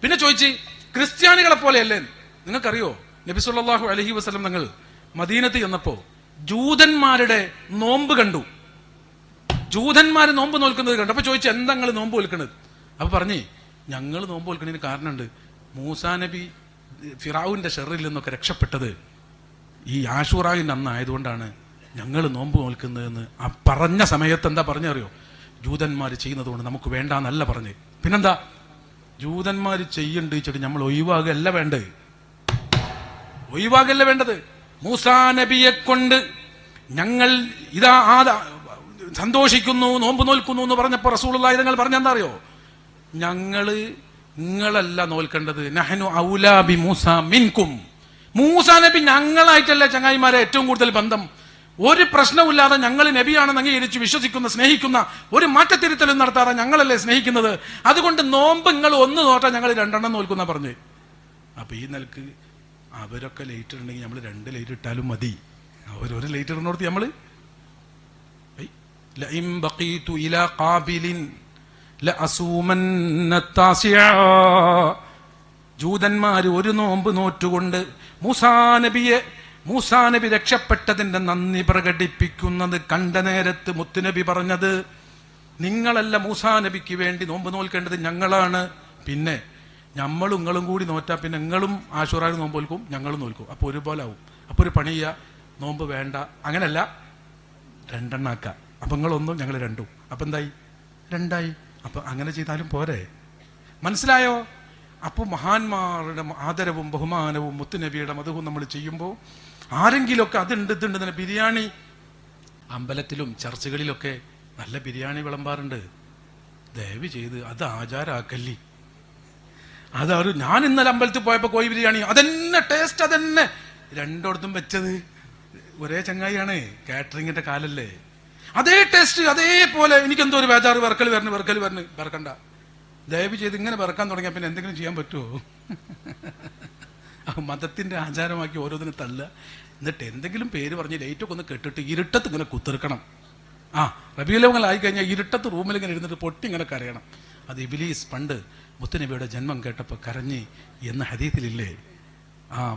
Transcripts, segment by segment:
പിന്നെ ചോദിച്ച് ക്രിസ്ത്യാനികളെ പോലെയല്ലേ? നിങ്ങൾക്കറിയോ നബി സല്ലല്ലാഹു അലൈഹി വസല്ലം തങ്ങൾ മദീനത്ത് ചെന്നപ്പോ ജൂതന്മാരുടെ നോമ്പ് കണ്ടു. ജൂതന്മാര് നോമ്പ് നോൽക്കുന്നത് കണ്ടു. അപ്പൊ ചോദിച്ചു, എന്താ നിങ്ങൾ നോമ്പ് നോൽക്കുന്നത്? അപ്പൊ പറഞ്ഞേ, ഞങ്ങൾ നോമ്പ് നോൽക്കുന്നതിന് കാരണമുണ്ട്. മൂസാ നബി ഫിറഔന്റെ ഷെറിൽ നിന്നൊക്കെ രക്ഷപ്പെട്ടത് ഈ ആശൂറാവിന്റെ അന്ന് ആയതുകൊണ്ടാണ് ഞങ്ങൾ നോമ്പ് നോൽക്കുന്നതെന്ന്. ആ പറഞ്ഞ സമയത്ത് എന്താ പറഞ്ഞറിയോ? ജൂതന്മാർ ചെയ്യുന്നത് കൊണ്ട് നമുക്ക് വേണ്ടാന്നല്ല പറഞ്ഞ്. പിന്നെന്താ? ജൂതന്മാർ ചെയ്യണ്ട് വെച്ചിട്ട് നമ്മൾ ഒഴിവാകല്ല വേണ്ടത്. ഒഴിവാകല്ല വേണ്ടത്. മൂസാ നബിയെ കൊണ്ട് ഞങ്ങൾ ഇതാ സന്തോഷിക്കുന്നു, നോമ്പ് നോൽക്കുന്നു എന്ന് പറഞ്ഞപ്പോ റസൂലുള്ളാഹി തങ്ങൾ പറഞ്ഞെന്താ അറിയോ? നിങ്ങളല്ല നോൽക്കേണ്ടത്. നഹ്നു ഔലാ ബി മൂസാ മിൻകും. മൂസാ നബി ഞങ്ങളായിട്ടല്ലേ ചങ്ങായിമാരെ ഏറ്റവും കൂടുതൽ ബന്ധം. ഒരു പ്രശ്നമില്ലാതെ ഞങ്ങൾ നബിയാണെന്ന് അംഗീകരിച്ച് വിശ്വസിക്കുന്ന, സ്നേഹിക്കുന്ന, ഒരു മാറ്റത്തിരുത്തലും നടത്താതെ ഞങ്ങളല്ലേ സ്നേഹിക്കുന്നത്. അതുകൊണ്ട് നോമ്പ് നിങ്ങൾ ഒന്ന് നോട്ടാ, ഞങ്ങൾ 2 എണ്ണം നോൽക്കുന്ന പറഞ്ഞ്. അപ്പൊ ഈ നിലക്ക് അവരൊക്കെ ലൈറ്റ് ഇടണമെങ്കിൽ നമ്മൾ 2 ലൈറ്റ് ഇട്ടാലും മതി. അവരൊരു ലൈറ്റ് ഇടുന്നോടത്ത് നമ്മള് ജൂതന്മാര് ഒരു നോമ്പ് നോറ്റുകൊണ്ട് മൂസാ നബി രക്ഷപ്പെട്ടതിന്റെ നന്ദി പ്രകടിപ്പിക്കുന്നത് കണ്ട നേരത്ത് മുത്തുനബി പറഞ്ഞത്, നിങ്ങളല്ല മൂസാ നബിക്ക് വേണ്ടി നോമ്പ് നോൽക്കേണ്ടത്, ഞങ്ങളാണ്. പിന്നെ നമ്മളും നിങ്ങളും കൂടി നോറ്റാ പിന്നെ നിങ്ങളും ആശൂറായി നോമ്പ് നോൽക്കും, ഞങ്ങളും നോൽക്കും. അപ്പൊ ഒരുപോലെ ആവും. അപ്പൊ ഒരു പണി ചെയ്യുക, നോമ്പ് വേണ്ട, അങ്ങനല്ല 2 എണ്ണാക്ക. അപ്പൊ നിങ്ങളൊന്നും ഞങ്ങൾ 2. അപ്പൊ എന്തായി? 2 ആയി. അപ്പൊ അങ്ങനെ ചെയ്താലും പോരെ? മനസ്സിലായോ? അപ്പോൾ മഹാന്മാരുടെ ആദരവും ബഹുമാനവും മുത്തുനബിയുടെ മദഹും നമ്മൾ ചെയ്യുമ്പോൾ ആരെങ്കിലുമൊക്കെ അതുണ്ട് തന്നെ. ബിരിയാണി അമ്പലത്തിലും ചർച്ചുകളിലൊക്കെ നല്ല ബിരിയാണി വിളമ്പാറുണ്ട്. ദയവ് ചെയ്ത് അത് ആചാരാക്കല്ലി. അതൊരു, ഞാൻ ഇന്നലെ അമ്പലത്തിൽ പോയപ്പോ കോഴി ബിരിയാണി അതന്നെ ടേസ്റ്റ്, അതന്നെ 2 വെച്ചത് ഒരേ ചങ്ങായിയാണ്. കാറ്ററിങ്ങിന്റെ കാലല്ലേ? അതേ ടേസ്റ്റ്, അതേപോലെ. എനിക്കെന്തോ ഒരു ബേജാറ്, വർക്കൽ വരണ് വറക്കണ്ട. ദയവ് ചെയ്ത് ഇങ്ങനെ വറക്കാൻ തുടങ്ങിയാൽ പിന്നെ എന്തെങ്കിലും ചെയ്യാൻ പറ്റുമോ? മതത്തിന്റെ ആചാരമാക്കി ഓരോന്നിനും തള്ളുക. എന്നിട്ട് എന്തെങ്കിലും പേര് പറഞ്ഞ് ലൈറ്റൊക്കെ ഒന്ന് കെട്ടിട്ട് ഇരുട്ടത്ത് ഇങ്ങനെ കുത്തിർക്കണം. റബീഉൽ ആയി കഴിഞ്ഞാൽ ഇരുട്ടത്ത് റൂമിൽ ഇങ്ങനെ ഇരുന്നിട്ട് പൊട്ടി ഇങ്ങനെ കരയണം. അത് ഇബ്ലീസ് പണ്ട് മുത്തുനബിയുടെ ജന്മം കേട്ടപ്പോൾ കരഞ്ഞ് എന്ന ഹദീസിലില്ലേ?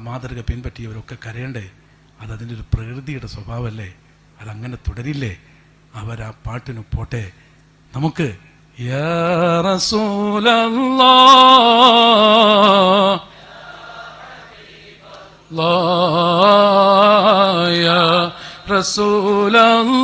മാതൃക പിൻപറ്റിയവരൊക്കെ കരയണ്ടേ? അതതിൻ്റെ ഒരു പ്രകൃതിയുടെ സ്വഭാവമല്ലേ? അതങ്ങനെ തുടരില്ലേ? അവരാ പാട്ടിന് പോട്ടെ. നമുക്ക് യാ റസൂലല്ലാഹ് യാ റസൂലല്ലാഹ്